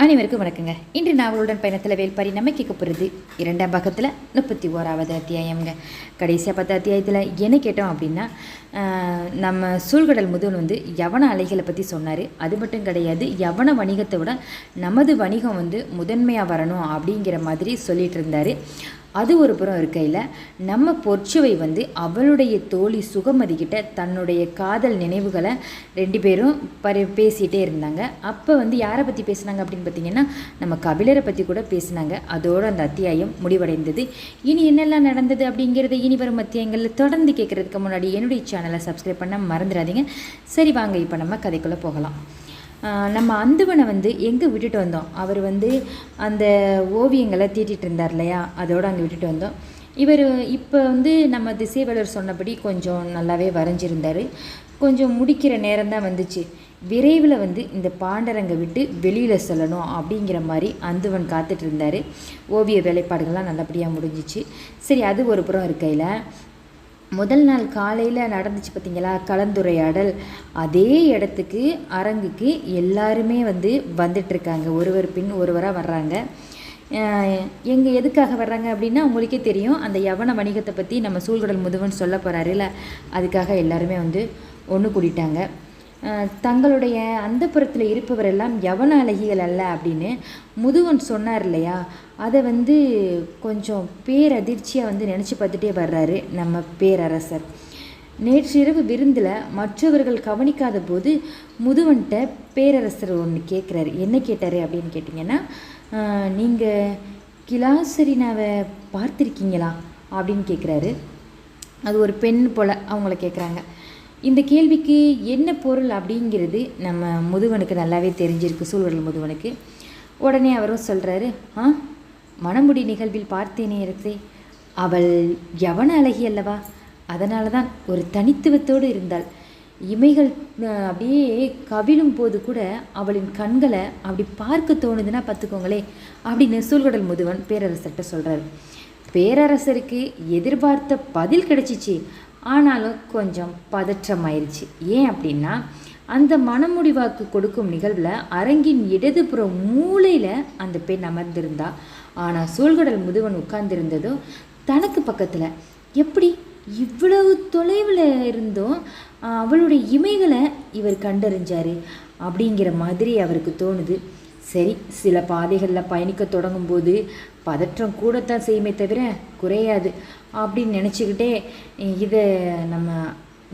அனைவருக்கும் வணக்கங்க. இன்று நாவலுடன் பயணத்தில் வேல்பாரி நம்ம கேட்க போகிறது 2ஆம் பாகத்தில் 31வது அத்தியாயம்ங்க. கடைசியாக 10 அத்தியாயத்தில் என்ன கேட்டோம் அப்படின்னா, நம்ம சூழ்கடல் முதல் யவன அலைகளை பற்றி சொன்னார். அது மட்டும் கிடையாது, யவன வணிகத்தை விட நமது வணிகம் முதன்மையாக வரணும் அப்படிங்கிற மாதிரி சொல்லிட்டு இருந்தார். அது ஒரு புறம் இருக்கையில், நம்ம பொற்சுவை அவளுடைய தோழி சுகமதிக்கிட்ட தன்னுடைய காதல் நினைவுகளை 2 பேரும் பேசிகிட்டே இருந்தாங்க. அப்போ யாரை பற்றி பேசினாங்க அப்படின்னு பார்த்தீங்கன்னா, நம்ம கபிலரை பற்றி கூட பேசினாங்க. அதோடு அந்த அத்தியாயம் முடிவடைந்தது. இனி என்னெல்லாம் நடந்தது அப்படிங்கிறத இனி வரும் அத்தியாயங்களில் தொடர்ந்து கேட்குறதுக்கு முன்னாடி என்னுடைய சேனலை சப்ஸ்கிரைப் பண்ண மறந்துடாதீங்க. சரி, வாங்க இப்போ நம்ம கதைக்குள்ளே போகலாம். நம்ம அந்துவனை எங்கே விட்டுட்டு வந்தோம்? அவர் அந்த ஓவியங்களை தீட்டிகிட்டு இருந்தார் இல்லையா, அதோடு அங்கே விட்டுட்டு வந்தோம். இவர் இப்போ நம்ம திசைவேலர் சொன்னபடி கொஞ்சம் நல்லாவே வரைஞ்சிருந்தார். கொஞ்சம் முடிக்கிற நேரம் தான் வந்துச்சு. விரைவில் இந்த பாண்டரங்கை விட்டு வெளியில் சொல்லணும் அப்படிங்கிற மாதிரி அந்துவன் காத்துட்டு இருந்தார். ஓவிய வேலைப்பாடுகள்லாம் நல்லபடியாக முடிஞ்சிச்சு. சரி, அது ஒரு புறம் இருக்கையில், முதல் நாள் காலையில் நடந்துச்சு பார்த்திங்களா கலந்துரையாடல். அதே இடத்துக்கு அரங்குக்கு எல்லாருமே வந்துட்டுருக்காங்க. ஒருவர் பின் ஒருவராக வர்றாங்க. எங்கே எதுக்காக வர்றாங்க அப்படின்னா, உங்களுக்கே தெரியும், அந்த யவன வணிகத்தை பற்றி நம்ம சூழ்கடல் முதுவன் சொல்ல போகிறாருல்ல, அதுக்காக எல்லாருமே ஒன்று கூடிட்டாங்க. தங்களுடைய அந்தப்புறத்தில் இருப்பவரெல்லாம் யவன அழகிகள் அல்ல அப்படின்னு முதுவன் சொன்னார் இல்லையா, அதை கொஞ்சம் பேரதிர்ச்சியாக நினச்சி பார்த்துட்டே வர்றாரு நம்ம பேரரசர். நேற்றிரவு விருந்தில் மற்றவர்கள் கவனிக்காத போது முதுவன்கிட்ட பேரரசர் ஒன்று கேட்குறாரு. என்ன கேட்டார் அப்படின்னு கேட்டிங்கன்னா, நீங்கள் கிலாசரினாவை பார்த்துருக்கீங்களா அப்படின்னு கேட்குறாரு. அது ஒரு பெண் போல் அவங்கள கேட்குறாங்க. இந்த கேள்விக்கு என்ன பொருள் அப்படிங்கிறது நம்ம முதுவனுக்கு நல்லாவே தெரிஞ்சிருக்கு, சூழ்கடல் முதுவனுக்கு. உடனே அவரும் சொல்கிறாரு, மணமுடி நிகழ்வில் பார்த்தேனே இடத்தை, அவள் யவன அழகி அல்லவா, அதனால தான் ஒரு தனித்துவத்தோடு இருந்தாள். இமைகள் அப்படியே கவிழும் போது கூட அவளின் கண்களை அப்படி பார்க்க தோணுதுன்னா பார்த்துக்கோங்களே அப்படின்னு சூழ்கடல் முதுவன் பேரரசர்கிட்ட சொல்கிறாரு. பேரரசருக்கு எதிர்பார்த்த பதில் கிடைச்சிச்சு. ஆனாலும் கொஞ்சம் பதற்றமாயிருச்சு. ஏன் அப்படின்னா, அந்த மனமுடிவாக்கு கொடுக்கும் நிகழ்வில் அரங்கின் இடதுபுற மூலையில் அந்த பெண் அமர்ந்திருந்தா. ஆனால் சூழ்கடல் முதுவன் உட்கார்ந்திருந்ததோ தனக்கு பக்கத்தில். எப்படி இவ்வளவு தொலைவில் இருந்தும் அவளுடைய இமைகளை இவர் கண்டறிஞ்சார் அப்படிங்கிற மாதிரி அவருக்கு தோணுது. சரி, சில பாதைகளில் பயணிக்க தொடங்கும் போது பதற்றம் கூடத்தான் செய்யுமே தவிர குறையாது அப்படின்னு நினச்சிக்கிட்டே, இதை நம்ம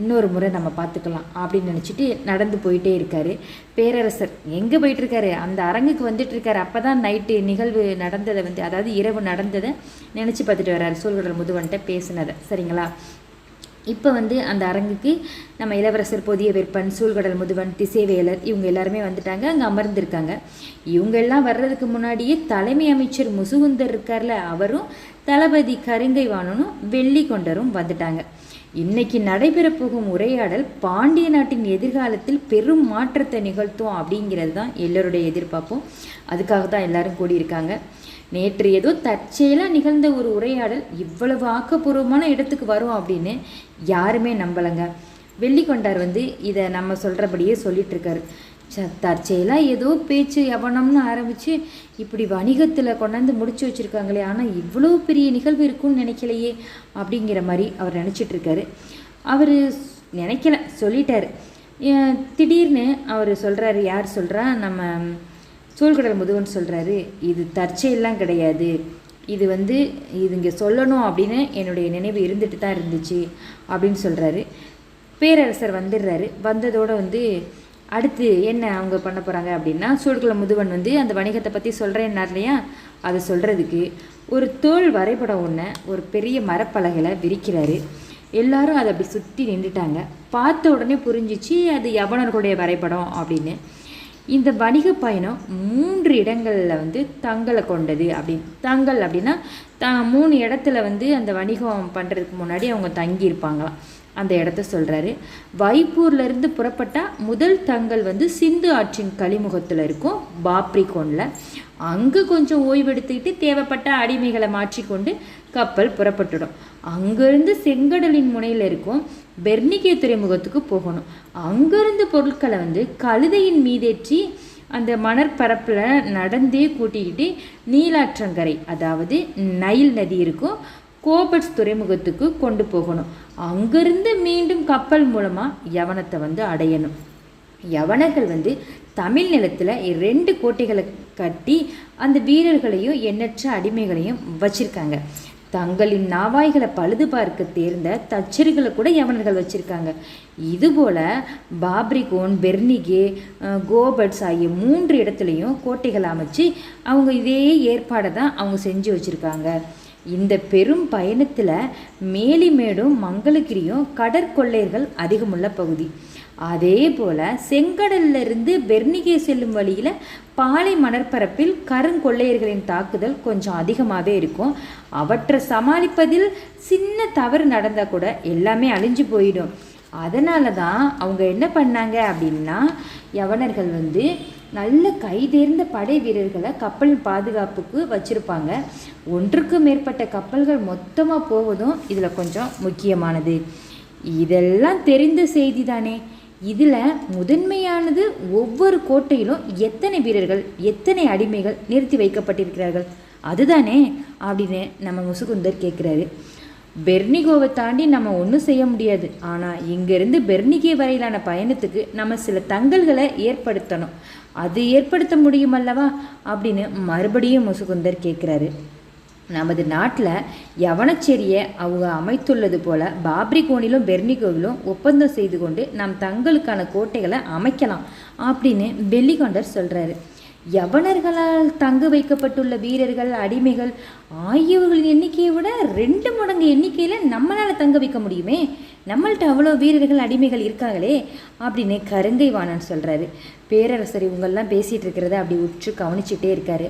இன்னொரு முறை நம்ம பார்த்துக்கலாம் அப்படின்னு நினச்சிட்டு நடந்து போயிட்டே இருக்கார். பேரரசர் எங்கே போயிட்டுருக்காரு? அந்த அரங்குக்கு வந்துட்டுருக்காரு. அப்போ தான் நைட்டு நிகழ்வு நடந்ததை அதாவது இரவு நடந்ததை நினச்சி பார்த்துட்டு வர்றாரு, சூழ்கடல் முதுவன்கிட்ட பேசினதை. சரிங்களா? இப்போ அந்த அரங்குக்கு நம்ம இளவரசர் பொதிய வெப்பன், சூழ்கடல் முதுவன், திசைவேலர் இவங்க எல்லாருமே வந்துட்டாங்க. அங்கே அமர்ந்திருக்காங்க. இவங்க எல்லாம் வர்றதுக்கு முன்னாடியே தலைமை அமைச்சர் முசுகுந்தர் இருக்கார்ல, அவரும் தளபதி கருங்கைவாணனும் வெள்ளி கொண்டரும் வந்துட்டாங்க. இன்னைக்கு நடைபெற போகும் உரையாடல் பாண்டிய நாட்டின் எதிர்காலத்தில் பெரும் மாற்றத்தை நிகழ்த்தும் அப்படிங்கிறது தான் எல்லோருடைய எதிர்பார்ப்பும். அதுக்காக தான் எல்லாரும் கூடியிருக்காங்க. நேற்று ஏதோ தற்செயலாக நிகழ்ந்த ஒரு உரையாடல் இவ்வளவு ஆக்கப்பூர்வமான இடத்துக்கு வரும் அப்படின்னு யாருமே நம்பலைங்க. வெள்ளிக்கொண்டார் இதை நம்ம சொல்கிறபடியே சொல்லிகிட்ருக்காரு. தற்செயலாக ஏதோ பேச்சு யவனம்னு ஆரம்பித்து இப்படி வணிகத்தில் கொண்டாந்து முடிச்சு வச்சுருக்காங்களே, ஆனால் இவ்வளோ பெரிய நிகழ்வு இருக்குன்னு நினைக்கலையே அப்படிங்கிற மாதிரி அவர் நினச்சிட்ருக்காரு. அவர் நினைக்கல, சொல்லிட்டார். திடீர்னு அவர் சொல்கிறாரு. யார் சொல்கிறா? நம்ம சூழ்கடல் முதுவன் சொல்கிறாரு, இது தற்செயலாம் கிடையாது, இது இது இங்கே சொல்லணும் அப்படின்னு என்னுடைய நினைவு இருந்துட்டு தான் இருந்துச்சு அப்படின்னு சொல்கிறாரு. பேரரசர் வந்துடுறாரு. வந்ததோடு அடுத்து என்ன அவங்க பண்ண போகிறாங்க அப்படின்னா, சூழ்கடல் முதுவன் அந்த வணிகத்தை பற்றி சொல்கிறேன்னார் இல்லையா, அதை சொல்கிறதுக்கு ஒரு தோல் வரைபடம் ஒன்று ஒரு பெரிய மரப்பலகையில் விரிக்கிறாரு. எல்லாரும் அதை அப்படி சுற்றி நின்றுட்டாங்க. பார்த்த உடனே புரிஞ்சிச்சு அது யவனர்களுடைய வரைபடம் அப்படின்னு. இந்த வணிக பயணம் 3 இடங்களில் தங்களை கொண்டது அப்படின்னு. தங்கள் அப்படின்னா 3 இடத்துல அந்த வணிகம் பண்ணுறதுக்கு முன்னாடி அவங்க தங்கியிருப்பாங்களாம். அந்த இடத்த சொல்கிறாரு. வைப்பூர்லேருந்து புறப்பட்டால் முதல் தங்கள் சிந்து ஆற்றின் கழிமுகத்தில் இருக்கும் பாப்ரிகோனில். அங்கே கொஞ்சம் ஓய்வெடுத்துக்கிட்டு தேவைப்பட்ட அடிமைகளை மாற்றிக்கொண்டு கப்பல் புறப்பட்டுடும். அங்கேருந்து செங்கடலின் முனையில் இருக்கும் பெர்னிகே துறைமுகத்துக்கு போகணும். அங்கேருந்து பொருட்களை கழுதையின் மீதேற்றி அந்த மணற்பரப்பில் நடந்தே கூட்டிக்கிட்டு நீலாற்றங்கரை, அதாவது நைல் நதி இருக்கும், கோபட்ஸ் துறைமுகத்துக்கு கொண்டு போகணும். அங்கிருந்து மீண்டும் கப்பல் மூலமாக யவனத்தை வந்து அடையணும். யவனர்கள் வந்து தமிழ் நிலத்தில் 2 கோட்டைகளை கட்டி அந்த வீரர்களையும் எண்ணற்ற அடிமைகளையும் வச்சிருக்காங்க. தங்களின் நாவாய்களை பழுது பார்க்க தேர்ந்த தச்சரிகளை கூட யவனர்கள் வச்சுருக்காங்க. இதுபோல் பாப்ரிகோன், பெர்னிகே, கோபட்ஸ் ஆகிய 3 இடத்துலையும் கோட்டைகள் அமைச்சு அவங்க இதே ஏற்பாடை தான் அவங்க செஞ்சு வச்சுருக்காங்க. இந்த பெரும் பயணத்தில் மேலிமேடும் மங்களகிரியும் கடற்கொள்ளையர்கள் அதிகமுள்ள பகுதி. அதே போல் செங்கடல்லிருந்து பெர்னிகே செல்லும் வழியில் பாலை மணற்பரப்பில் கருங்கொள்ளையர்களின் தாக்குதல் கொஞ்சம் அதிகமாகவே இருக்கும். அவற்றை சமாளிப்பதில் சின்ன தவறு நடந்தால் கூட எல்லாமே அழிஞ்சு போயிடும். அதனால தான் அவங்க என்ன பண்ணாங்க அப்படின்னா, யவனர்கள் வந்து நல்ல கைதேர்ந்த படை வீரர்களை கப்பல் பாதுகாப்புக்கு வச்சுருப்பாங்க. ஒன்றுக்கு மேற்பட்ட கப்பல்கள் மொத்தமாக போவதும் இதில் கொஞ்சம் முக்கியமானது. இதெல்லாம் தெரிந்த செய்தி தானே. இதில் முதன்மையானது ஒவ்வொரு கோட்டையிலும் எத்தனை வீரர்கள், எத்தனை அடிமைகள் நிறுத்தி வைக்கப்பட்டிருக்கிறார்கள் அதுதானே அப்படின்னு நம்ம முசுகுந்தர் கேட்குறாரு. பெர்னிகோவை தாண்டி நம்ம ஒன்றும் செய்ய முடியாது. ஆனால் இங்கேருந்து பெர்னிகே வரையிலான பயணத்துக்கு நம்ம சில தங்கல்களை ஏற்படுத்தணும். அது ஏற்படுத்த முடியுமல்லவா அப்படின்னு மறுபடியும் முசுகுந்தர் கேட்குறாரு. நமது நாட்டில் யவனச்சேரியை அவங்க அமைத்துள்ளது போல் பாப்ரிகோனிலும் பெர்னிகோவிலும் ஒப்பந்தம் செய்து கொண்டு நாம் தங்களுக்கான கோட்டைகளை அமைக்கலாம் அப்படின்னு பெல்லிகொண்டர் சொல்கிறாரு. யவனர்களால் தங்க வைக்கப்பட்டுள்ள வீரர்கள், அடிமைகள் ஆகியவர்களின் எண்ணிக்கையை விட 2 மடங்கு எண்ணிக்கையில் நம்மளால் தங்க வைக்க முடியுமே. நம்மள்கிட்ட அவ்வளோ வீரர்கள், அடிமைகள் இருக்காங்களே அப்படின்னு கருங்கை வாணன் சொல்கிறாரு. பேரரசர் இவங்கெல்லாம் பேசிகிட்டு இருக்கிறத அப்படி உற்று கவனிச்சுட்டே இருக்காரு.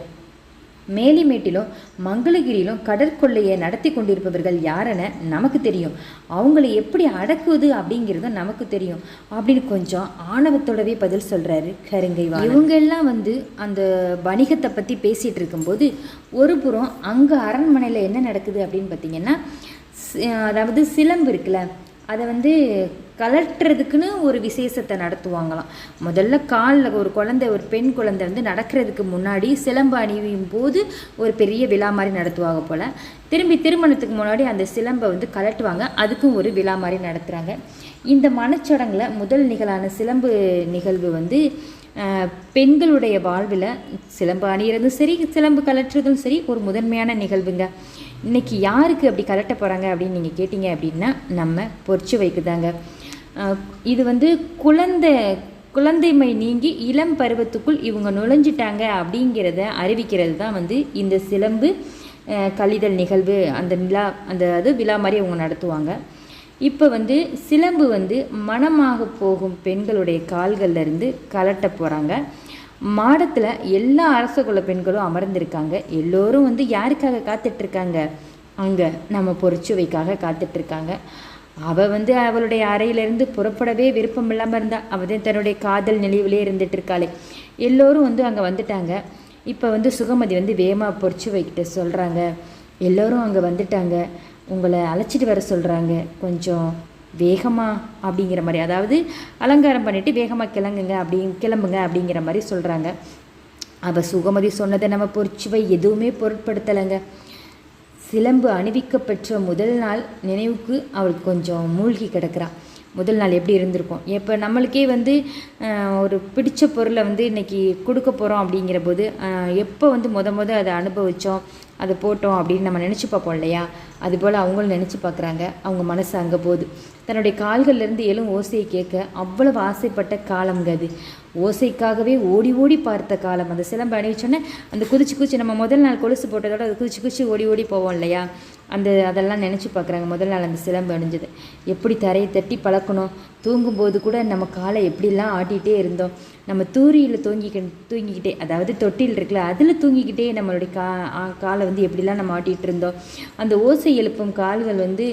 மேலிமேட்டிலும் மங்களகிரியிலும் கடற்கொள்ளையை நடத்தி கொண்டிருப்பவர்கள் யாரென்னு நமக்கு தெரியும். அவங்களை எப்படி அடக்குவது அப்படிங்கிறதும் நமக்கு தெரியும் அப்படின்னு கொஞ்சம் ஆணவத்தோடவே பதில் சொல்கிறாரு கருங்கைவாணன். இவங்க எல்லாம் வந்து அந்த வணிகத்தை பற்றி பேசிகிட்டு இருக்கும்போது ஒரு புறம் அங்கே அரண்மனையில் என்ன நடக்குது அப்படின்னு பார்த்தீங்கன்னா, அதாவது சிலம்பு இருக்குல்ல, அதை வந்து கலட்டுறதுக்குன்னு ஒரு விசேஷத்தை நடத்துவாங்களாம். முதல்ல காலில் ஒரு குழந்தை, ஒரு பெண் குழந்தை வந்து நடக்கிறதுக்கு முன்னாடி சிலம்பு அணியும் போது ஒரு பெரிய விழா மாதிரி நடத்துவாங்க போல். திரும்பி திருமணத்துக்கு முன்னாடி அந்த சிலம்பை வந்து கலட்டுவாங்க, அதுக்கும் ஒரு விழா மாதிரி நடத்துகிறாங்க. இந்த மனச்சடங்கில் முதல் நிகழான சிலம்பு நிகழ்வு வந்து பெண்களுடைய வாழ்வில் சிலம்பு அணிகிறதும் சரி, சிலம்பு கலட்டுறதும் சரி ஒரு முதன்மையான நிகழ்வுங்க. இன்றைக்கி யாருக்கு அப்படி கலட்ட போகிறாங்க அப்படின்னு நீங்கள் கேட்டிங்க அப்படின்னா நம்ம பொற்சுவைக்கு தாங்க. இது வந்து குழந்தைமை நீங்கி இளம் பருவத்துக்குள் இவங்க நுழைஞ்சிட்டாங்க அப்படிங்கிறத அறிவிக்கிறது தான் வந்து இந்த சிலம்பு கழிதல் நிகழ்வு. அது விழா மாதிரி அவங்க நடத்துவாங்க. இப்போ வந்து சிலம்பு வந்து மணமாக போகும் பெண்களுடைய கால்கள்லேருந்து கலட்ட போகிறாங்க. மாடத்தில் எல்லா அரச குல பெண்களும் அமர்ந்திருக்காங்க. எல்லோரும் வந்து யாருக்காக காத்துட்ருக்காங்க? அங்கே நம்ம பொற்சுவைக்காக காத்துட்ருக்காங்க. அவள் வந்து அவளுடைய அறையிலேருந்து புறப்படவே விருப்பம் இல்லாமல் இருந்தா. அவள் தான் தன்னுடைய காதல் நினைவிலே இருந்துட்டு இருக்காளே. எல்லோரும் வந்து அங்கே வந்துட்டாங்க. இப்போ வந்து சுகமதி வந்து வேகமாக பொற்சுவைக்கிட்ட சொல்கிறாங்க, எல்லோரும் அங்கே வந்துட்டாங்க, உங்களை அழைச்சிட்டு வர சொல்கிறாங்க, கொஞ்சம் வேகமாக அப்படிங்கிற மாதிரி, அதாவது அலங்காரம் பண்ணிவிட்டு வேகமாக கிளம்புங்க அப்படிங்கிற மாதிரி சொல்கிறாங்க. அவள் சுகமதி சொன்னதை நம்ம பொற்சுவை எதுவுமே பொருட்படுத்தலைங்க. சிலம்பு அணிவிக்கப்பெற்ற முதல் நாள் நினைவுக்கு அவளுக்கு கொஞ்சம் மூழ்கி கிடக்கிறான். முதல் நாள் எப்படி இருந்திருக்கும்? இப்போ நம்மளுக்கே வந்து ஒரு பிடிச்ச பொருளை வந்து இன்றைக்கி கொடுக்க போகிறோம் அப்படிங்கிற போது எப்போ வந்து அதை அனுபவித்தோம், அதை போட்டோம் அப்படின்னு நம்ம நினச்சி பார்ப்போம் இல்லையா? அதுபோல் அவங்களும் நினச்சி பார்க்குறாங்க. அவங்க மனசு அங்கே போகுது. தன்னுடைய கால்கள்லேருந்து எழும் ஓசையை கேட்க அவ்வளவு ஆசைப்பட்ட காலம்ங்க அது. ஓசைக்காகவே ஓடி ஓடி பார்த்த காலம். அந்த சிலம்பு அணிவிச்சோன்னே அந்த குதிச்சு நம்ம முதல் நாள் கொலுசு போட்டதோட அது குதிச்சு ஓடி போவோம் இல்லையா? அதெல்லாம் நினச்சி பார்க்குறாங்க. முதல் நாள் அந்த சிலம்பு அணிஞ்சது எப்படி தரையை தட்டி பழக்கணும், தூங்கும்போது கூட நம்ம காலை எப்படிலாம் ஆட்டிகிட்டே இருந்தோம், நம்ம தூரியில் தூங்கிக்கிட்டே, அதாவது தொட்டில் இருக்குல்ல அதில் தூங்கிக்கிட்டே நம்மளுடைய காலை வந்து எப்படிலாம் நம்ம ஆட்டிகிட்டு இருந்தோம். அந்த ஓசை எழுப்பும் கால்கள் வந்து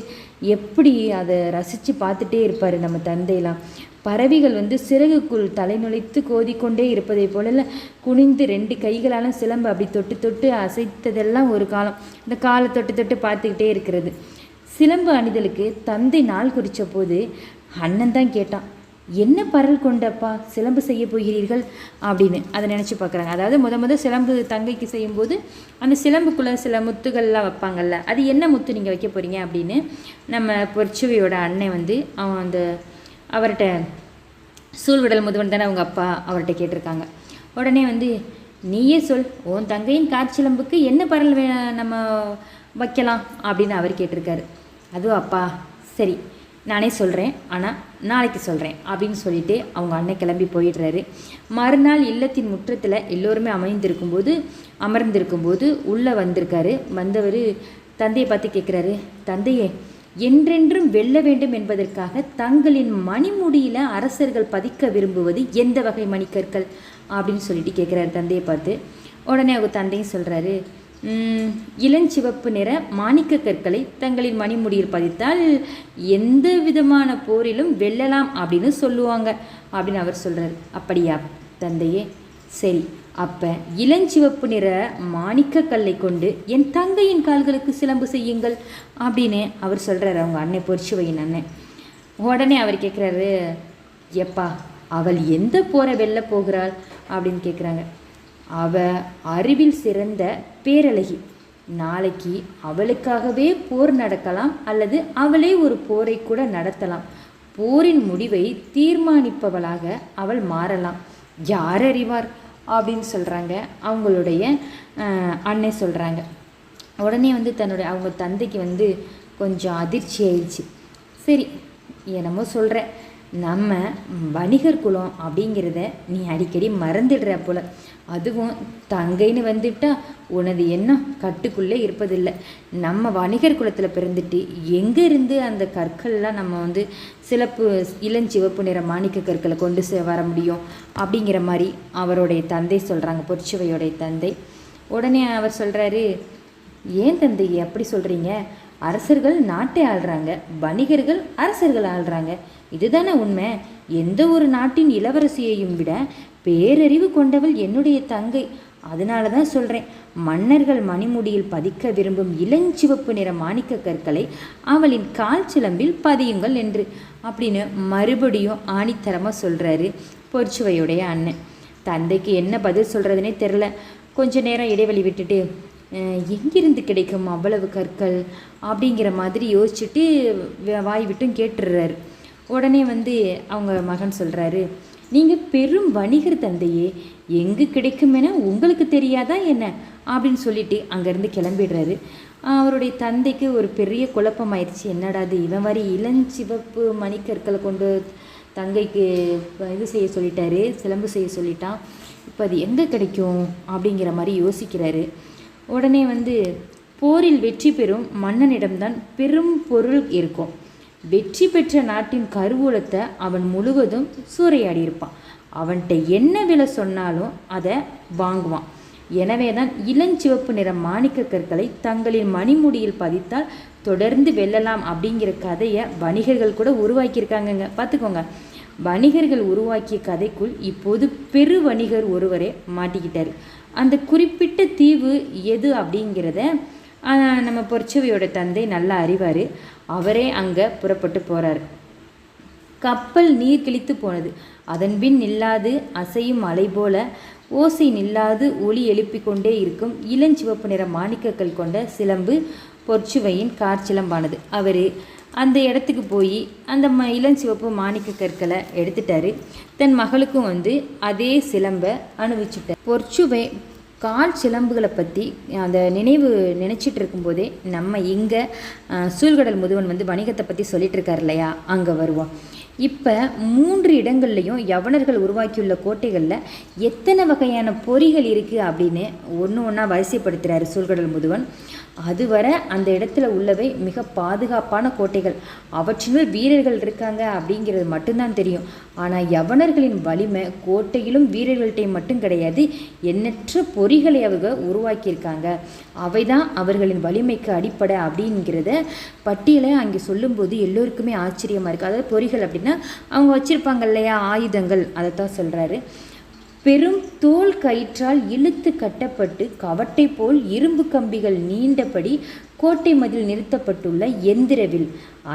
எப்படி அதை ரசித்து பார்த்துட்டே இருப்பார் நம்ம தந்தையெல்லாம். பறவைகள் வந்து சிறகுக்குள் தலை நுழைத்து கோதிக்கொண்டே இருப்பதை போல குனிந்து 2 கைகளாலும் சிலம்பு அப்படி தொட்டு அசைத்ததெல்லாம் ஒரு காலம். இந்த காலை தொட்டு பார்த்துக்கிட்டே இருக்கிறது. சிலம்பு அணிதலுக்கு தந்தை நாள் குறித்த போது அண்ணன் தான் கேட்டான், என்ன பரல் கொண்டப்பா சிலம்பு செய்ய போகிறீர்கள் அப்படின்னு அதை நினச்சி பார்க்குறாங்க. அதாவது முத சிலம்பு தங்கைக்கு செய்யும்போது அந்த சிலம்புக்குள்ளே சில முத்துகள்லாம் வைப்பாங்கல்ல, அது என்ன முத்து நீங்கள் வைக்க போகிறீங்க அப்படின்னு நம்ம பொற்சுவையோட அண்ணன் வந்து அவன் அவர்கிட்ட சூழ்விடல் முதுவன் தானே அவங்க அப்பா அவர்கிட்ட கேட்டிருக்காங்க. உடனே வந்து நீயே சொல், உன் தங்கையின் காற்சிலம்புக்கு என்ன பரல் நம்ம வைக்கலாம் அப்படின்னு அவர் கேட்டிருக்காரு. அதுவும் அப்பா சரி நானே சொல்கிறேன், ஆனால் நாளைக்கு சொல்கிறேன் அப்படின்னு சொல்லிட்டு அவங்க அண்ணன் கிளம்பி போயிடுறாரு. மறுநாள் இல்லத்தின் முற்றத்தில் எல்லோருமே அமர்ந்திருக்கும்போது உள்ளே வந்திருக்காரு. வந்தவர் தந்தையை பார்த்து கேட்குறாரு, தந்தையே என்றென்றும் வெல்ல வேண்டும் என்பதற்காக தங்களின் மணிமுடியில் அரசர்கள் பதிக்க விரும்புவது எந்த வகை மணிக்கற்கள் அப்படின்னு சொல்லிட்டு கேட்குறாரு தந்தையை பார்த்து. உடனே அவங்க தந்தையும் சொல்கிறாரு, இளஞ்சிவப்பு நிற மாணிக்க கற்களை தங்களின் மணிமுடியில் பதித்தால் எந்த விதமான போரிலும் வெல்லலாம் அப்படின்னு சொல்லுவாங்க அப்படின்னு அவர் சொல்கிறார். அப்படியா தந்தையே, சரி அப்போ இளஞ்சிவப்பு நிற மாணிக்க கல்லை கொண்டு என் தங்கையின் கால்களுக்கு சிலம்பு செய்யுங்கள் அப்படின்னு அவர் சொல்கிறார், அவங்க அண்ணன் பொற்சுவையின் அண்ணன். உடனே அவர் கேட்குறாரு, எப்பா அவள் எந்த போரை வெல்ல போகிறாள் அப்படின்னு கேட்குறாங்க. அவ அறிவில் சிறந்த பேரழகி, நாளைக்கு அவளுக்காகவே போர் நடக்கலாம் அல்லது அவளே ஒரு போரை கூட நடத்தலாம். போரின் முடிவை தீர்மானிப்பவளாக அவள் மாறலாம், யார் அறிவார் அப்படின்னு சொல்கிறாங்க அவங்களுடைய அண்ணன் சொல்கிறாங்க. உடனே வந்து அவங்க தந்தைக்கு வந்து கொஞ்சம் அதிர்ச்சி ஆயிடுச்சு. சரி என்னமோ சொல்கிற, நம்ம வணிகர் குலம் அப்படிங்கிறத நீ அடிக்கடி மறந்துடுற போல. அதுவும் தங்கைன்னு வந்துட்டா உனது எண்ணம் கட்டுக்குள்ளே இருப்பதில்லை. நம்ம வணிகர் குலத்தில் பிறந்துட்டு எங்கே இருந்து அந்த கற்கள்லாம் நம்ம வந்து இளஞ்சிவப்பு நிற மாணிக்க கற்களை கொண்டு வர முடியும் அப்படிங்கிற மாதிரி அவருடைய தந்தை சொல்கிறாங்க, பொற்சுவையோடைய தந்தை. உடனே அவர் சொல்கிறாரு, ஏன் தந்தை அப்படி சொல்கிறீங்க? அரசர்கள் நாட்டை ஆள்றாங்க, வணிகர்கள் அரசர்கள் ஆள்றாங்க, இதுதானே உண்மை. எந்த ஒரு நாட்டின் இளவரசியையும் விட பேரறிவு கொண்டவள் என்னுடைய தங்கை. அதனால தான் சொல்கிறேன், மன்னர்கள் மணிமுடியில் பதிக்க விரும்பும் இளஞ்சிவப்பு நிற மாணிக்க கற்களை அவளின் கால் சிலம்பில் பதியுங்கள் என்று அப்படின்னு மறுபடியும் ஆணித்தரமாக சொல்கிறாரு பொற்சுவையுடைய அண்ணன். தந்தைக்கு என்ன பதில் சொல்கிறதுனே தெரில. கொஞ்ச நேரம் இடைவெளி விட்டுட்டு, எங்கிருந்து கிடைக்கும் அவ்வளவு கற்கள் அப்படிங்கிற மாதிரி யோசிச்சுட்டு வாய் விட்டும் கேட்டுடுறாரு. உடனே வந்து அவங்க மகன் சொல்கிறாரு, நீங்கள் பெரும் வணிகர் தந்தையே, எங்கே கிடைக்கும் என உங்களுக்கு தெரியாதா என்ன அப்படின்னு சொல்லிட்டு அங்கேருந்து கிளம்பிடுறாரு. அவருடைய தந்தைக்கு ஒரு பெரிய குழப்பமாயிடுச்சு. என்னடாது இவன் மாதிரி இளஞ்சிவப்பு மணிக்கற்களை கொண்டு தங்கைக்கு இது செய்ய சொல்லிட்டாரு, சிலம்பு செய்ய சொல்லிட்டான். இப்போ அது எங்கே கிடைக்கும் அப்படிங்கிற மாதிரி யோசிக்கிறாரு. உடனே வந்து போரில் வெற்றி பெறும் மன்னனிடம்தான் பெரும் பொருள் இருக்கும். வெற்றி பெற்ற நாட்டின் கருவூலத்தை அவன் முழுவதும் சூறையாடி இருப்பான். அவன்கிட்ட என்ன விலை சொன்னாலும் அதை வாங்குவான். எனவே தான் இளஞ்சிவப்பு நிற மாணிக்க கற்களை தங்களின் மணிமுடியில் பதித்தால் தொடர்ந்து வெல்லலாம் அப்படிங்கிற கதையை வணிகர்கள் கூட உருவாக்கியிருக்காங்கங்க. பார்த்துக்கோங்க, வணிகர்கள் உருவாக்கிய கதைக்குள் இப்போது பெரு வணிகர் ஒருவரே மாட்டிக்கிட்டார். அந்த குறிப்பிட்ட தீவு எது அப்படிங்கிறத நம்ம பொற்சுவையோட தந்தை நல்லா அறிவார். அவரே அங்கே புறப்பட்டு போகிறார். கப்பல் நீர் கிழித்து போனது. அதன்பின் நில்லாது அசையும் அலை போல ஓசை நில்லாது ஒளி எழுப்பிக் கொண்டே இருக்கும் இளஞ்சிவப்பு நிற மாணிக்கங்கள் கொண்ட சிலம்பு பொற்சுவையின் காற்சிலம்பானது. அவர் அந்த இடத்துக்கு போய் அந்த இளஞ்சிவப்பு மாணிக்க கற்களை எடுத்துட்டாரு. தன் மகளுக்கும் வந்து அதே சிலம்பை அனுபவிச்சுட்டார். பொற்சுவை கால் சிலம்புகளை பற்றி அந்த நினச்சிட்டு இருக்கும்போதே நம்ம இங்கே சூழ்கடல் முதுவன் வந்து வணிகத்தை பற்றி சொல்லிட்டு இருக்கார் இல்லையா, அங்கே வருவோம். இப்போ 3 இடங்கள்லையும் யவனர்கள் உருவாக்கியுள்ள கோட்டைகளில் எத்தனை வகையான பொறிகள் இருக்குது அப்படின்னு ஒன்றா வரிசைப்படுத்துகிறாரு சூழ்கடல் முதுவன். அதுவரை அந்த இடத்துல உள்ளவை மிக பாதுகாப்பான கோட்டைகள், அவற்றினுள் வீரர்கள் இருக்காங்க அப்படிங்கிறது மட்டும்தான் தெரியும். ஆனால் யவனர்களின் வலிமை கோட்டையிலும் வீரர்கள்ட்டையும் மட்டும் கிடையாது, எண்ணற்ற பொறிகளை அவங்க உருவாக்கியிருக்காங்க. அவை தான் அவர்களின் வலிமைக்கு அடிப்படை அப்படிங்கிறத பட்டியலை அங்கே சொல்லும்போது எல்லோருக்குமே ஆச்சரியமாக இருக்குது. அதாவது பொறிகள் அப்படின்னா அவங்க வச்சுருப்பாங்க இல்லையா, ஆயுதங்கள், அதைத்தான் சொல்கிறாரு. பெரும் தோல் கயிற்றால் இழுத்து கட்டப்பட்டு கவட்டை போல் இரும்பு கம்பிகள் நீண்டபடி கோட்டை மதில் நிறுத்தப்பட்டுள்ள எந்திரவில்.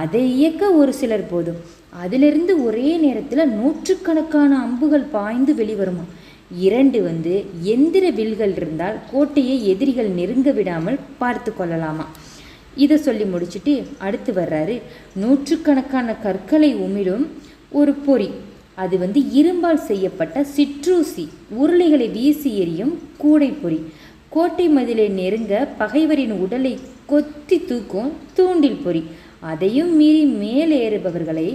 அதை இயக்க ஒரு சிலர் போதும். அதிலிருந்து ஒரே நேரத்தில் நூற்றுக்கணக்கான அம்புகள் பாய்ந்து வெளிவருமா. 2 எந்திர வில்கள் இருந்தால் கோட்டையை எதிரிகள் நெருங்க விடாமல் பார்த்து கொள்ளலாமா. இதை சொல்லி முடிச்சுட்டு அடுத்து வர்றாரு. நூற்றுக்கணக்கான கற்களை உமிழும் ஒரு பொறி. அது இரும்பால் செய்யப்பட்ட சிற்றூசி உருளைகளை வீசி எறியும் கூடை பொறி. கோட்டை மதிலை நெருங்க பகைவரின் உடலை கொத்தி தூக்கும் தூண்டில் பொறி. அதையும் மீறி மேலேறுபவர்களை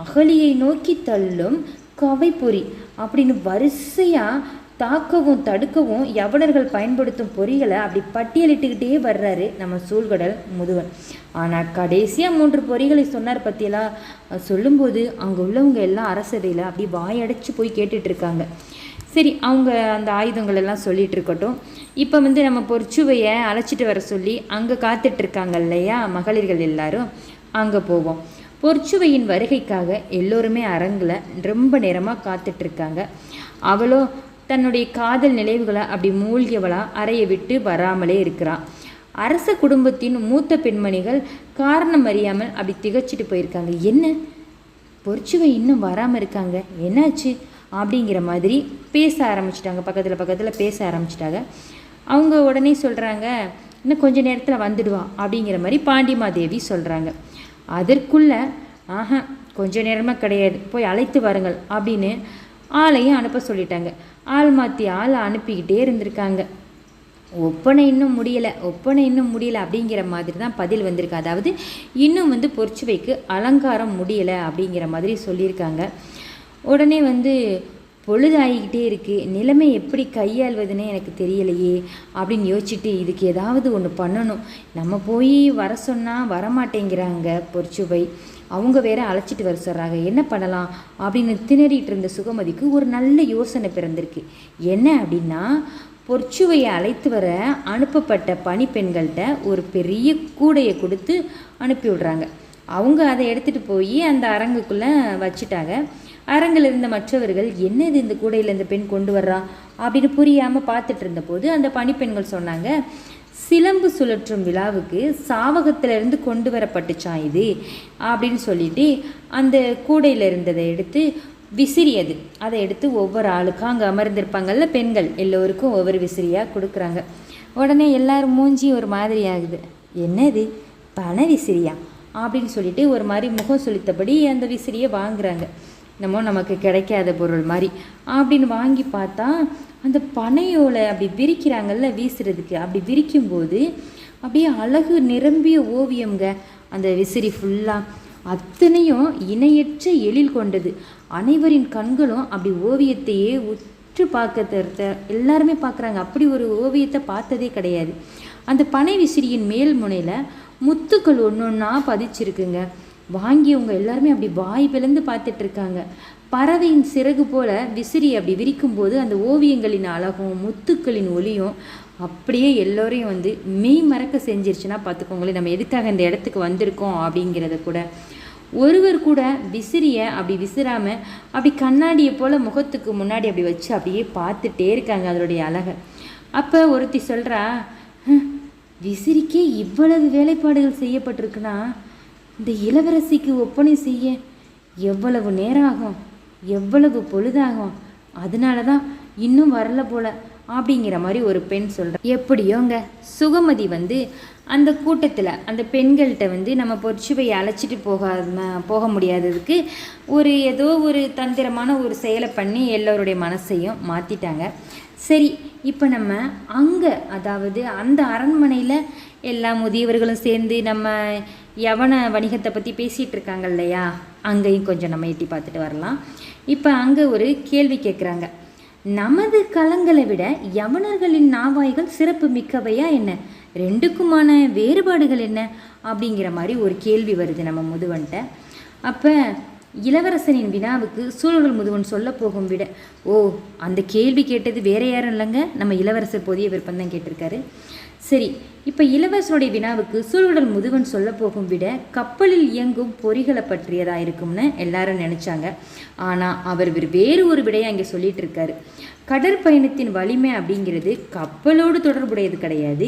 அகலியை நோக்கி தள்ளும் கவை பொறி. அப்படின்னு வரிசையாக தாக்கவும் தடுக்கவும் யவனர்கள் பயன்படுத்தும் பொறிகளை அப்படி பட்டியலிட்டுக்கிட்டே வர்றாரு நம்ம சூழ்கடல் முதுவன். ஆனால் கடைசியாக 3 பொறிகளை சொன்னார் பற்றியெல்லாம் சொல்லும்போது அங்கே உள்ளவங்க எல்லாம் அரசவையில் அப்படி வாயடைச்சு போய் கேட்டுட்ருக்காங்க. சரி, அவங்க அந்த ஆயுதங்கள் எல்லாம் சொல்லிகிட்டு இருக்கட்டும். இப்போ நம்ம பொற்சுவையை அழைச்சிட்டு வர சொல்லி அங்கே காத்துட்ருக்காங்க இல்லையா மகளிர்கள் எல்லாரும், அங்கே போவோம். பொற்சுவையின் வருகைக்காக எல்லோருமே அரங்கில் ரொம்ப நேரமாக காத்துட்ருக்காங்க. அவளோ தன்னுடைய காதல் நினைவுகளை அப்படி மூழ்கியவளாக அறையை விட்டு வராமலே இருக்கிறான். அரச குடும்பத்தின் மூத்த பெண்மணிகள் காரணம் அறியாமல் அப்படி திகச்சிட்டு போயிருக்காங்க. என்ன பொற்சுவை இன்னும் வராமல் இருக்காங்க, என்னாச்சு அப்படிங்கிற மாதிரி பேச ஆரம்பிச்சிட்டாங்க. பக்கத்தில் பேச ஆரம்பிச்சிட்டாங்க. அவங்க உடனே சொல்கிறாங்க, இன்னும் கொஞ்ச நேரத்தில் வந்துடுவா அப்படிங்கிற மாதிரி பாண்டிமாதேவி சொல்கிறாங்க. அதற்குள்ளே கொஞ்ச நேரமாக கிடையாது, போய் அழைத்து வாருங்கள் அப்படின்னு ஆளையும் அனுப்ப சொல்லிட்டாங்க. ஆள் மாற்றி ஆளை அனுப்பிக்கிட்டே இருந்திருக்காங்க. ஒப்பனை இன்னும் முடியலை அப்படிங்கிற மாதிரி தான் பதில் வந்திருக்கு. அதாவது இன்னும் பொற்சுவைக்கு அலங்காரம் முடியலை அப்படிங்கிற மாதிரி சொல்லியிருக்காங்க. உடனே பொழுதாகிக்கிட்டே இருக்குது, நிலைமை எப்படி கையாள்வதுன்னு எனக்கு தெரியலையே அப்படின்னு யோசிச்சுட்டு இதுக்கு ஏதாவது ஒன்று பண்ணணும். நம்ம போய் வர சொன்னால் வரமாட்டேங்கிறாங்க பொற்சுவை, அவங்க வேற அழைச்சிட்டு வர சொல்கிறாங்க, என்ன பண்ணலாம் அப்படின்னு திணறிட்டு இருந்த சுகமதிக்கு ஒரு நல்ல யோசனை பிறந்திருக்கு. என்ன அப்படின்னா, பொற்சுவையை அழைத்து வர அனுப்பப்பட்ட பணிப்பெண்கள்கிட்ட ஒரு பெரிய கூடையை கொடுத்து அனுப்பி விடுறாங்க. அவங்க அதை எடுத்துகிட்டு போய் அந்த அரங்குக்குள்ளே வச்சுட்டாங்க. அரங்கில் இருந்த மற்றவர்கள் என்னது இந்த கூடையில் இந்த பெண் கொண்டு வர்றா அப்படின்னு புரியாமல் பார்த்துட்டு இருந்தபோது அந்த பணிப்பெண்கள் சொன்னாங்க, சிலம்பு சுழற்றும் விழாவுக்கு சாவகத்திலிருந்து கொண்டு வரப்பட்டுச்சான் இது அப்படின்னு சொல்லிட்டு அந்த கூடையில் இருந்ததை எடுத்து விசிறியது. அதை எடுத்து ஒவ்வொரு ஆளுக்கும் அங்கே அமர்ந்திருப்பாங்கள்ல பெண்கள் எல்லோருக்கும் ஒவ்வொரு விசிறியாக கொடுக்குறாங்க. உடனே எல்லாரும் மூஞ்சி ஒரு மாதிரி ஆகுது. என்னது பண விசிறியா அப்படின்னு சொல்லிட்டு ஒரு மாதிரி முகம் சுளித்தபடி அந்த விசிறியை வாங்குறாங்க. நமக்கு கிடைக்காத பொருள் மாதிரி அப்படின்னு வாங்கி பார்த்தா அந்த பனையோலை அப்படி விரிக்கிறாங்கல்ல வீசுறதுக்கு, அப்படி விரிக்கும்போது அப்படியே அழகு நிரம்பிய ஓவியம்ங்க அந்த விசிறி ஃபுல்லாக. அத்தனையும் இணையற்ற எழில் கொண்டது. அனைவரின் கண்களும் அப்படி ஓவியத்தையே உற்று பார்க்க எல்லாருமே பார்க்குறாங்க. அப்படி ஒரு ஓவியத்தை பார்த்ததே கிடையாது. அந்த பனை விசிறியின் மேல் முனையில் முத்துக்கள் ஒன்றா பதிச்சிருக்குங்க. வாங்கியவங்க எல்லாருமே அப்படி வாய் பிளந்து பார்த்துட்ருக்காங்க. பறவையின் சிறகு போல் விசிறி அப்படி விரிக்கும்போது அந்த ஓவியங்களின் அழகும் முத்துக்களின் ஒளியும் அப்படியே எல்லோரையும் மெய் மறக்க செஞ்சிருச்சுன்னா பார்த்துக்கோங்களேன், நம்ம எதுக்காக இந்த இடத்துக்கு வந்திருக்கோம் அப்படிங்கிறத கூட. ஒருவர் கூட விசிறியை அப்படி விசிறாமல் அப்படி கண்ணாடியை போல் முகத்துக்கு முன்னாடி அப்படி வச்சு அப்படியே பார்த்துட்டே இருக்காங்க அதனுடைய அழகை. அப்போ ஒருத்தி சொல்கிறா, விசிறிக்கே இவ்வளவு வேலைப்பாடுகள் செய்யப்பட்டிருக்குன்னா இந்த இளவரசிக்கு ஒப்பனை செய்ய எவ்வளவு நேரம் ஆகும், எவ்வளவு பொழுதாகும், அதனால தான் இன்னும் வரல போல அப்படிங்கிற மாதிரி ஒரு பெண் சொல்கிறா. எப்படியோங்க சுகமதி அந்த கூட்டத்தில் அந்த பெண்கள்கிட்ட நம்ம பொற்சுவையை அழைச்சிட்டு போக முடியாததுக்கு ஏதோ ஒரு தந்திரமான ஒரு செயலை பண்ணி எல்லோருடைய மனசையும் மாற்றிட்டாங்க. சரி, இப்போ நம்ம அங்கே அதாவது அந்த அரண்மனையில் எல்லா முதியவர்களும் சேர்ந்து நம்ம யவன வணிகத்தை பற்றி பேசிகிட்டு இருக்காங்க இல்லையா, அங்கேயும் கொஞ்சம் நம்ம எட்டி பார்த்துட்டு வரலாம். இப்போ அங்கே ஒரு கேள்வி கேட்குறாங்க. நமது களங்களை விட யவனர்களின் நாவாய்கள் சிறப்பு மிக்கவையா என்ன, ரெண்டுக்குமான வேறுபாடுகள் என்ன அப்படிங்கிற மாதிரி ஒரு கேள்வி வருது நம்ம முதுவன்ட்ட. அப்போ இளவரசனின் வினாவுக்கு சூழல் முதுவன் சொல்ல போகும் விட, அந்த கேள்வி கேட்டது வேற யாரும் இல்லைங்க, நம்ம இளவரசர் புதிய விருப்பம் தான் கேட்டிருக்காரு. சரி, இப்போ இளவரசனுடைய வினாவுக்கு சூழல் முதுவன் சொல்ல போகும் விட கப்பலில் இயங்கும் பொறிகளை பற்றியதாக இருக்கும்னு எல்லாரும் நினச்சாங்க. ஆனால் அவர் வேறு ஒரு விடையை அங்கே சொல்லிட்டு இருக்காரு. கடற்பயணத்தின் வலிமை அப்படிங்கிறது கப்பலோடு தொடர்புடையது கிடையாது,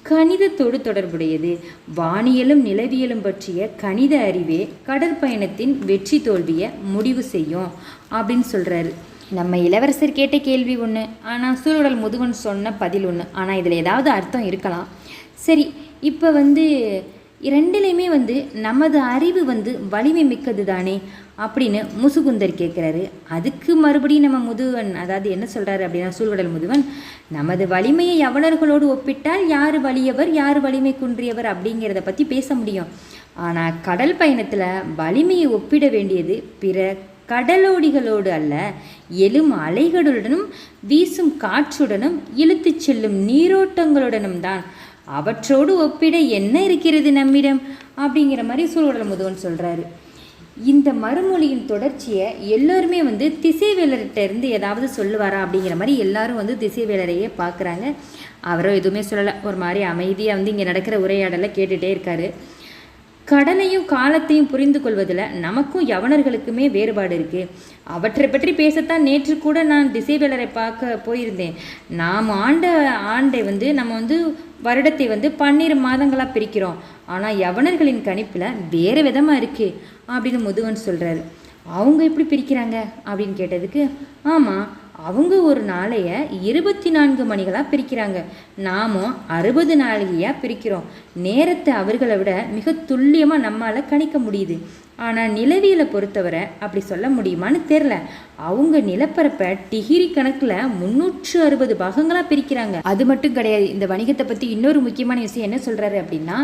கணிதத்தோடு தொடர்புடையது. வானியலும் நிலவியலும் பற்றிய கணித அறிவே கடற்பயணத்தின் வெற்றி தோல்வியை முடிவு செய்யும் அப்படின்னு சொல்கிறாரு. நம்ம இளவரசர் கேட்ட கேள்வி ஒன்று, ஆனால் சூழல் முதுவன் சொன்ன பதில் ஒன்று. ஆனால் இதில் ஏதாவது அர்த்தம் இருக்கலாம். சரி, இப்போ ரெண்டுலேயுமே நமது அறிவு வலிமை மிக்கது தானே அப்படின்னு முசுகுந்தர் கேட்குறாரு. அதுக்கு மறுபடியும் நம்ம முதுவன் அதாவது என்ன சொல்கிறாரு அப்படின்னா, சூழ்கடல் முதுவன், நமது வலிமையை யவனர்களோடு ஒப்பிட்டால் யார் வலியவர் யார் வலிமை குன்றியவர் அப்படிங்கிறத பற்றி பேச முடியும். ஆனால் கடல் பயணத்தில் வலிமையை ஒப்பிட வேண்டியது பிற கடலோடிகளோடு அல்ல, எழும் அலைகளுடனும் வீசும் காற்றுடனும் இழுத்து செல்லும் நீரோட்டங்களுடனும் தான். அவற்றோடு ஒப்பிட என்ன இருக்கிறது நம்மிடம் அப்படிங்கிற மாதிரி சூழ்கடல் முதுவன் சொல்கிறாரு. இந்த மறுமொழியின் தொடர்ச்சியை எல்லோருமே திசைவேலர்கிட்ட இருந்து ஏதாவது சொல்லுவாரா அப்படிங்கிற மாதிரி எல்லாரும் திசைவேலரையே பார்க்குறாங்க. அவரோ எதுவுமே சொல்லலை, ஒரு மாதிரி அமைதியாக இங்கே நடக்கிற உரையாடலை கேட்டுகிட்டே இருக்காரு. கடலையும் காலத்தையும் புரிந்து கொள்வதில் நமக்கும் யவனர்களுக்குமே வேறுபாடு இருக்குது. அவற்றை பற்றி பேசத்தான் நேற்று கூட நான் திசைவேலரை பார்க்க போயிருந்தேன். நாம் ஆண்டை நம்ம வருடத்தை 12 மாதங்களாக பிரிக்கிறோம். ஆனால் யவனர்களின் கணிப்பில் வேறு விதமாக இருக்குது அப்படின்னு முதுவன் சொல்கிறாரு. அவங்க எப்படி பிரிக்கிறாங்க அப்படின்னு கேட்டதுக்கு, ஆமாம், அவங்க ஒரு நாளைய 24 மணிகளாக பிரிக்கிறாங்க. நாமும் 60 நாளிகையாக பிரிக்கிறோம். நேரத்தை அவர்களை விட மிக துல்லியமாக நம்மளால் கணிக்க முடியுது. ஆனால் நிலவியலை பொறுத்தவரை அப்படி சொல்ல முடியுமான்னு தெரில. அவங்க நிலப்பரப்பை டிகிரி கணக்கில் 360 பாகங்களாக பிரிக்கிறாங்க. அது மட்டும் கிடையாது, இந்த வணிகத்தை பற்றி இன்னொரு முக்கியமான விஷயம் என்ன சொல்கிறாரு அப்படின்னா,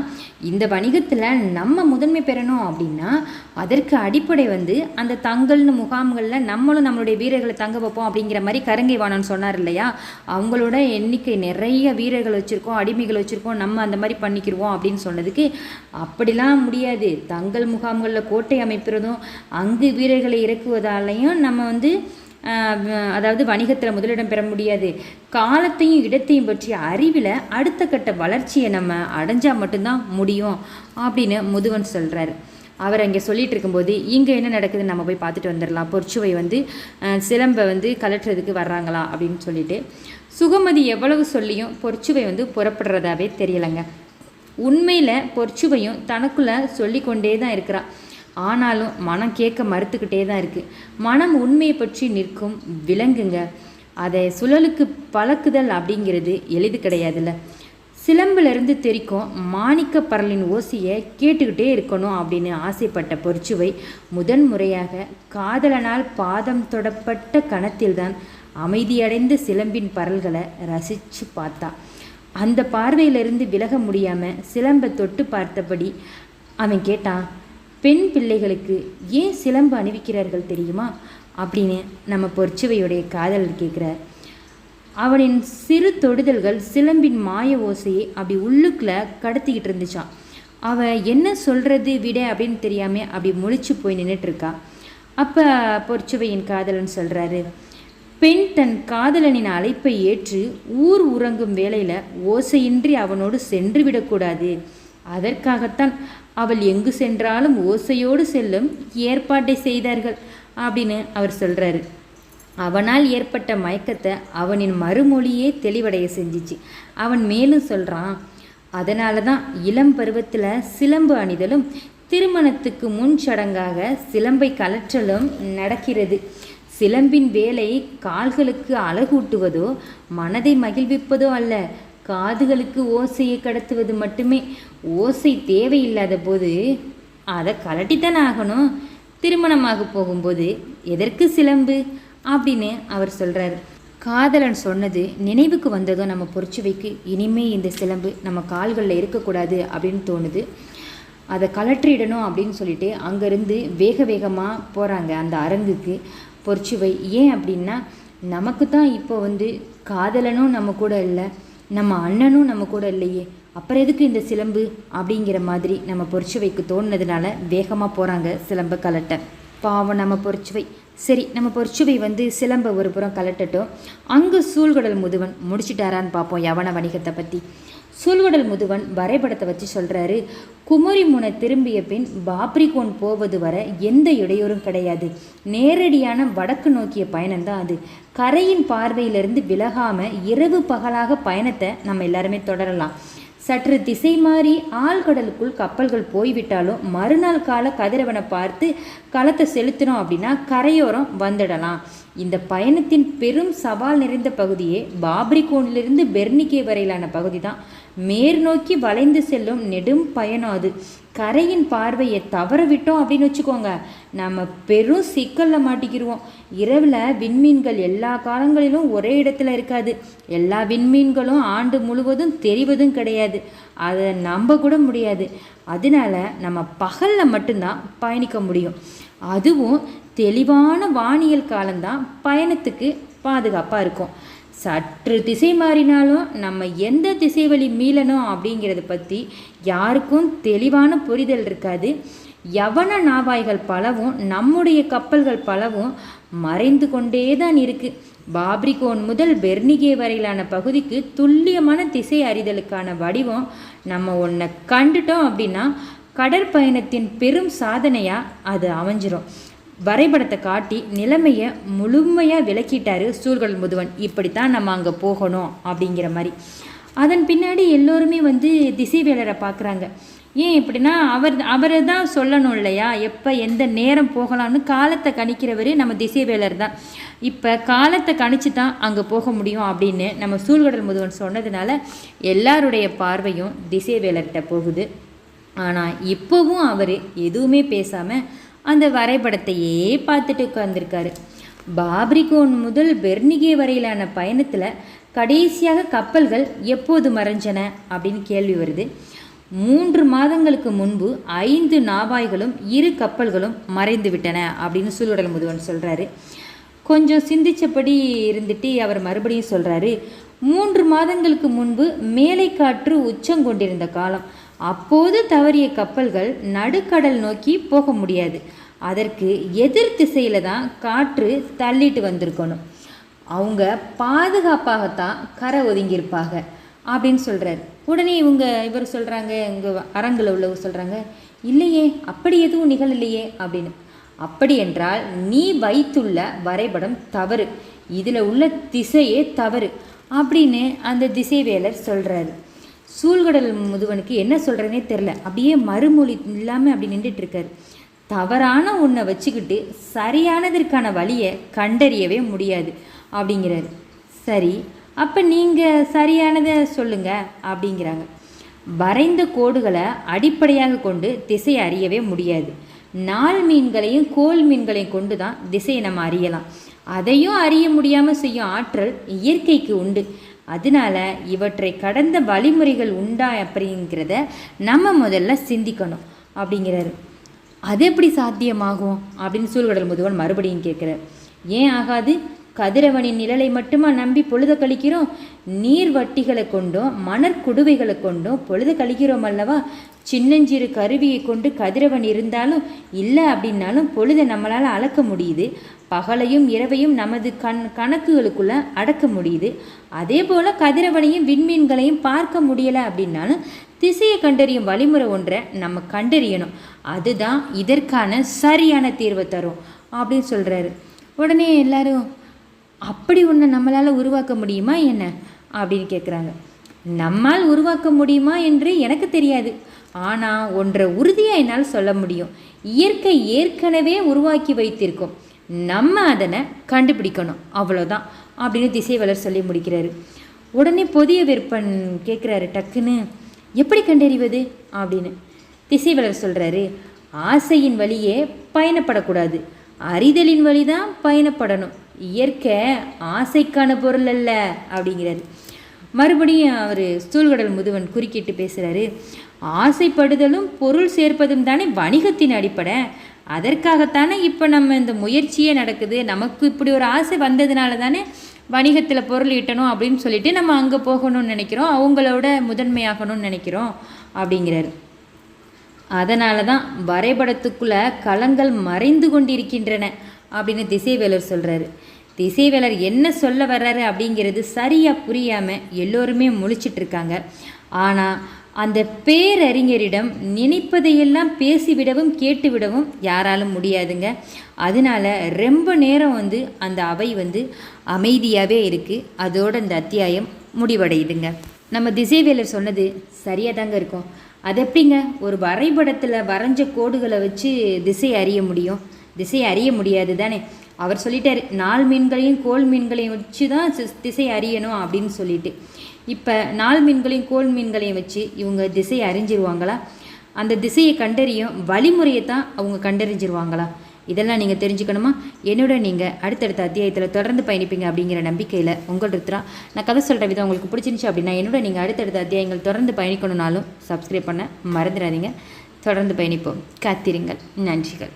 இந்த வணிகத்தில் நம்ம முதன்மை பெறணும் அப்படின்னா அதற்கு அடிப்படை அந்த தங்கள்னு முகாம்களில் நம்மளும் நம்மளுடைய வீரர்களை தங்க வைப்போம் அப்படிங்கிற மாதிரி கரங்கை வாணன் சொன்னார் இல்லையா. அவங்களோட எண்ணிக்கை நிறைய வீரர்கள் வச்சுருக்கோம், அடிமைகள் வச்சுருக்கோம், நம்ம அந்த மாதிரி பண்ணிக்கிடுவோம் அப்படின்னு சொன்னதுக்கு, அப்படிலாம் முடியாது. தங்கள் முகாம்களில் கோட்டை அமைப்பதும் அங்கு வீரர்களை இறக்குவதாலையும் நம்ம அதாவது வணிகத்தில் முதலிடம் பெற முடியாது. காலத்தையும் இடத்தையும் பற்றிய அறிவில் அடுத்த கட்ட வளர்ச்சியை நம்ம அடைஞ்சால் மட்டும்தான் முடியும் அப்படின்னு முதுவன் சொல்கிறார். அவர் அங்கே சொல்லிகிட்டு இருக்கும்போது, இங்கே என்ன நடக்குதுன்னு நம்ம போய் பார்த்துட்டு வந்துடலாம். பொற்சுவை சிலம்பை கலட்டுறதுக்கு வர்றாங்களா அப்படின்னு சொல்லிட்டு சுகமதி எவ்வளவு சொல்லியும் பொற்சுவை புறப்படுறதாவே தெரியலைங்க. உண்மையில் பொற்சுவையும் தனக்குள்ளே சொல்லி கொண்டே தான் இருக்கிறான். ஆனாலும் மனம் கேட்க மறுத்துக்கிட்டே தான் இருக்குது. மனம் உண்மையை பற்றி நிற்கும் விலங்குங்க. அதை சுழலுக்கு பழக்குதல் அப்படிங்கிறது எளிது கிடையாதுல்ல. சிலம்பிலிருந்து தெரிக்கும் மாணிக்க பரலின் ஓசையை கேட்டுக்கிட்டே இருக்கணும் அப்படின்னு ஆசைப்பட்ட பொற்சுவை முதன்முறையாக காதலனால் பாதம் தொடப்பட்ட கணத்தில்தான் அமைதியடைந்த சிலம்பின் பரல்களை ரசித்து பார்த்தா. அந்த பார்வையிலிருந்து விலக முடியாமல் சிலம்பை தொட்டு பார்த்தபடி அவன் கேட்டான், பெண் பிள்ளைகளுக்கு ஏன் சிலம்பு அணிவிக்கிறார்கள் தெரியுமா அப்படின்னு நம்ம பொற்சுவையுடைய காதலர் கேட்குறார். அவனின் சிறு தொடுதல்கள் சிலம்பின் மாய ஓசையை அப்படி உள்ளுக்குள்ளே கடத்திக்கிட்டு இருந்துச்சான். அவன் என்ன சொல்கிறது விட அப்படின்னு தெரியாமல் அப்படி முழிச்சு போய் நின்றுட்டுருக்கா. அப்போ பொற்சுவையின் காதலன் சொல்கிறாரு, பெண் தன் காதலனின் அழைப்பை ஏற்று ஊர் உறங்கும் வேளையில் ஓசையின்றி அவனோடு சென்று விடக்கூடாது. அதற்காகத்தான் அவள் எங்கு சென்றாலும் ஓசையோடு செல்லும் ஏற்பாட்டை செய்தார்கள் அப்படின்னு அவர் சொல்கிறாரு. அவனால் ஏற்பட்ட மயக்கத்தை அவனின் மறுமொழியே தெளிவடைய செஞ்சிச்சு. அவன் மேலும் சொல்கிறான், அதனால தான் இளம் பருவத்தில் சிலம்பு அணிதலும் திருமணத்துக்கு முன் சடங்காக சிலம்பை கலற்றலும் நடக்கிறது. சிலம்பின் வேலை கால்களுக்கு அழகூட்டுவதோ மனதை மகிழ்விப்பதோ அல்ல, காதுகளுக்கு ஓசையை கடத்துவது மட்டுமே. ஓசை தேவையில்லாத போது அதை கலட்டித்தானே ஆகணும். திருமணமாக போகும்போது எதற்கு சிலம்பு அப்படின்னு அவர் சொல்கிறார். காதலன் சொன்னது நினைவுக்கு வந்ததும் நம்ம பொற்சுவைக்கு இனிமே இந்த சிலம்பு நம்ம கால்களில் இருக்கக்கூடாது அப்படின்னு தோணுது. அதை கலற்றிடணும் அப்படின்னு சொல்லிட்டு அங்கேருந்து வேக வேகமாக போகிறாங்க அந்த அரங்குக்கு பொற்சுவை. ஏன் அப்படின்னா, நமக்கு தான் இப்போ காதலனும் நம்ம கூட இல்லை, நம்ம அண்ணனும் நம்ம கூட இல்லையே, அப்புறம் எதுக்கு இந்த சிலம்பு அப்படிங்கிற மாதிரி நம்ம பொற்சுவைக்கு தோணுனதுனால வேகமாக போகிறாங்க சிலம்பை கலட்ட. பாவம் நம்ம பொற்சுவை சரி, நம்ம பொற்சுவை சிலம்ப ஒரு புறம் கலட்டட்டும். அங்கு சூழ்கடல் முதுவன் முடிச்சிட்டாரான்னு பார்ப்போம் யவன வணிகத்தை பற்றி. சூழ்கடல் முதுவன் வரைபடத்தை வச்சு சொல்கிறாரு, குமரி முனை திரும்பிய பின் பாப்ரிகோன் போவது வர எந்த இடையூறும் கிடையாது. நேரடியான வடக்கு நோக்கிய பயணம்தான் அது. கரையின் பார்வையிலிருந்து விலகாமல் இரவு பகலாக பயணத்தை நம்ம எல்லாருமே தொடரலாம். சற்று திசை மாறி ஆழ்கடலுக்குள் கப்பல்கள் போய்விட்டாலும் மறுநாள் கால கதிரவனை பார்த்து களத்தை செலுத்தினோம் அப்படின்னா கரையோரம் வந்துடலாம். இந்த பயணத்தின் பெரும் சவால் நிறைந்த பகுதியே பாப்ரிகோனிலிருந்து பெர்னிகே வரையிலான பகுதி தான். மேற் நோக்கி வளைந்து செல்லும் நெடும் பயணம் அது. கரையின் பார்வையை தவற விட்டோம் அப்படின்னு வச்சுக்கோங்க, நம்ம பெரும் சிக்கலில் மாட்டிக்கிடுவோம். இரவில் விண்மீன்கள் எல்லா காலங்களிலும் ஒரே இடத்துல இருக்காது. எல்லா விண்மீன்களும் ஆண்டு முழுவதும் தெரிவதும் கிடையாது. அதை நம்ப கூட முடியாது. அதனால நம்ம பகலில் மட்டும்தான் பயணிக்க முடியும். அதுவும் தெளிவான வானியல் காலம்தான் பயணத்துக்கு பாதுகாப்பாக இருக்கும். சற்று திசை மாறினாலும் நம்ம எந்த திசை வழி மீளணும் அப்படிங்கிறத பற்றி யாருக்கும் தெளிவான புரிதல் இருக்காது. யவன நாவாய்கள் பலவும் நம்முடைய கப்பல்கள் பலவும் மறைந்து கொண்டே தான் இருக்குது. பாப்ரிகோன் முதல் பெர்னிகே வரையிலான பகுதிக்கு துல்லியமான திசை அறிதலுக்கான வடிவம் நம்ம ஒன்றை கண்டுட்டோம் அப்படின்னா கடற்பயணத்தின் பெரும் சாதனையாக அது அமைஞ்சிரும். வரைபடத்தை காட்டி நிலைமையை முழுமையாக விளக்கிட்டாரு சூழ்கடல் முதுவன். இப்படித்தான் நம்ம அங்கே போகணும் அப்படிங்கிற மாதிரி. அதன் பின்னாடி எல்லோருமே திசைவேலரை பார்க்குறாங்க. ஏன் இப்படின்னா அவரை தான் சொல்லணும் இல்லையா, எப்போ எந்த நேரம் போகலாம்னு காலத்தை கணிக்கிறவர் நம்ம திசைவேலர் தான். இப்போ காலத்தை கணிச்சு தான் அங்கே போக முடியும் அப்படின்னு நம்ம சூழ்கடல் முதுவன் சொன்னதுனால எல்லாருடைய பார்வையும் திசைவேலர்கிட்ட போகுது. ஆனால் இப்போவும் அவர் எதுவுமே பேசாமல் அந்த வரைபடத்தையே பார்த்துட்டு உட்கார்ந்துருக்காரு. பாப்ரிகோன் முதல் பெர்னிகே வரையிலான பயணத்தில் கடைசியாக கப்பல்கள் எப்போது மறைஞ்சன அப்படின்னு கேள்வி வருது. 3 மாதங்களுக்கு முன்பு 5 நாவாய்களும் 2 கப்பல்களும் மறைந்து விட்டன அப்படின்னு சூழ்கடல் முதுவன் சொல்கிறாரு. கொஞ்சம் சிந்திச்சபடி இருந்துட்டு அவர் மறுபடியும் சொல்கிறாரு, 3 மாதங்களுக்கு முன்பு மேலை காற்று உச்சங்கொண்டிருந்த காலம். அப்போது தவறிய கப்பல்கள் நடுக்கடல் நோக்கி போக முடியாது. அதற்கு எதிர் திசையில தான் காற்று தள்ளிட்டு வந்திருக்கணும். அவங்க பாதுகாப்பாகத்தான் கரை ஒதுங்கியிருப்பாங்க அப்படின்னு சொல்கிறார். உடனே இவர் சொல்கிறாங்க, இங்கே அரங்கில் உள்ளவங்க சொல்கிறாங்க, இல்லையே அப்படி எதுவும் நிகழலையே அப்படின்னு. அப்படி என்றால் நீ வைத்துள்ள வரைபடம் தவறு, இதில் உள்ள திசையே தவறு அப்படின்னு அந்த திசைவேலர் சொல்கிறாரு. சூழ்கடல் முதுவனுக்கு என்ன சொல்கிறேனே தெரில. அப்படியே மறுமொழி இல்லாமல் அப்படி நின்றுட்டுருக்காரு. தவறான ஒன்றை வச்சுக்கிட்டு சரியானதற்கான வழியை கண்டறியவே முடியாது அப்படிங்கிறாரு. சரி, அப்போ நீங்கள் சரியானதை சொல்லுங்க அப்படிங்கிறாங்க. வரைந்த கோடுகளை அடிப்படையாக கொண்டு திசையை அறியவே முடியாது. நாள் மீன்களையும் கோல் மீன்களையும் கொண்டு தான் திசையை நம்ம அறியலாம். அதையும் அறிய முடியாமல் செய்யும் ஆற்றல் இயற்கைக்கு உண்டு. அதனால இவற்றை கடந்த வழிமுறைகள் உண்டா அப்படிங்கிறத நம்ம முதல்ல சிந்திக்கணும் அப்படிங்கிறாரு. அது எப்படி சாத்தியமாகும் அப்படின்னு சூழ்கடல் முதுவன் மறுபடியும் கேட்குறார். ஏன் ஆகாது? கதிரவனின் நிழலை மட்டுமா நம்பி பொழுத கழிக்கிறோம்? நீர் வட்டிகளை கொண்டும் மணற்குடுவைகளை கொண்டும் பொழுத கழிக்கிறோம் அல்லவா? சின்னஞ்சிறு கருவியை கொண்டு கதிரவன் இருந்தாலும் இல்லை அப்படின்னாலும் பொழுதை நம்மளால் அளக்க முடியுது. பகலையும் இரவையும் நமது கணக்குகளுக்குள்ளே அடக்க முடியுது. அதே போல் கதிரவனையும் விண்மீன்களையும் பார்க்க முடியலை அப்படின்னாலும் திசையை கண்டறியும் வழிமுறை ஒன்றை நம்ம கண்டறியணும். அதுதான் இதற்கான சரியான தீர்வை தரும் அப்படின்னு சொல்கிறாரு. உடனே எல்லாரும், அப்படி ஒன்று நம்மளால் உருவாக்க முடியுமா என்ன அப்படின்னு கேட்குறாங்க. நம்மால் உருவாக்க முடியுமா என்று எனக்கு தெரியாது. ஆனால் ஒன்றை உறுதியாக என்னால் சொல்ல முடியும். இயற்கை ஏற்கனவே உருவாக்கி வைத்திருக்கும், நம்ம அதனை கண்டுபிடிக்கணும், அவ்வளோதான் அப்படின்னு திசைவேலர் சொல்லி முடிக்கிறாரு. உடனே புதிய விற்பன் கேட்குறாரு டக்குன்னு, எப்படி கண்டறிவது அப்படின்னு. திசைவேலர் சொல்கிறாரு, ஆசையின் வழியே பயணப்படக்கூடாது, அறிதலின் வழி தான் பயணப்படணும். இயற்கை ஆசைக்கான பொருள் அல்ல அப்படிங்கிறாரு. மறுபடியும் அவர் சூழ்கடல் முதுவன் குறுக்கிட்டு பேசுகிறாரு. ஆசைப்படுதலும் பொருள் சேர்ப்பதும் தானே வணிகத்தின் அடிப்படை. அதற்காகத்தானே இப்போ நம்ம இந்த முயற்சியே நடக்குது. நமக்கு இப்படி ஒரு ஆசை வந்ததுனால தானே வணிகத்தில் பொருள் ஈட்டணும் அப்படின்னு சொல்லிட்டு நம்ம அங்கே போகணும்னு நினைக்கிறோம், அவங்களோட முதன்மையாகணும்னு நினைக்கிறோம் அப்படிங்கிறாரு. அதனால தான் வரைபடத்துக்குள்ளே களங்கள் மறைந்து கொண்டிருக்கின்றன அப்படின்னு திசைவேலர் சொல்கிறாரு. திசைவேலர் என்ன சொல்ல வர்றாரு அப்படிங்கிறது சரியாக புரியாமல் எல்லோருமே முழிச்சிட்ருக்காங்க. ஆனால் அந்த பேரறிஞரிடம் நினைப்பதையெல்லாம் பேசிவிடவும் கேட்டுவிடவும் யாராலும் முடியாதுங்க. அதனால் ரொம்ப நேரம் அந்த அவை அமைதியாகவே இருக்குது. அதோடு அந்த அத்தியாயம் முடிவடையுதுங்க. நம்ம திசைவேலர் சொன்னது சரியாக தாங்க இருக்கும். அது எப்படிங்க ஒரு வரைபடத்தில் வரைஞ்ச கோடுகளை வச்சு திசை அறிய முடியும்? திசை அறிய முடியாது தானே. அவர் சொல்லிட்டார், 4 மீன்களையும் கோல் மீன்களையும் வச்சு தான் திசை அறியணும் அப்படின்னு சொல்லிட்டு. இப்போ 4 மீன்களையும் கோல் மீன்களையும் வச்சு இவங்க திசையை அறிஞ்சிருவாங்களா? அந்த திசையை கண்டறியும் வழிமுறையை தான் அவங்க கண்டறிஞ்சிருவாங்களா? இதெல்லாம் நீங்கள் தெரிஞ்சுக்கணுமா? என்னோட நீங்கள் அடுத்தடுத்த அத்தியாயத்தில் தொடர்ந்து பயணிப்பீங்க அப்படிங்கிற நம்பிக்கையில் உங்கள் ருத்ரா. நான் கதை சொல்கிற விதம் உங்களுக்கு பிடிச்சிருந்துச்சு அப்படின்னா என்னோட நீங்கள் அடுத்தடுத்த அத்தியாயங்கள் தொடர்ந்து பயணிக்கணும்னாலும் சப்ஸ்கிரைப் பண்ண மறந்துடாதீங்க. தொடர்ந்து பயணிப்போம். காத்திருங்கள். நன்றிகள்.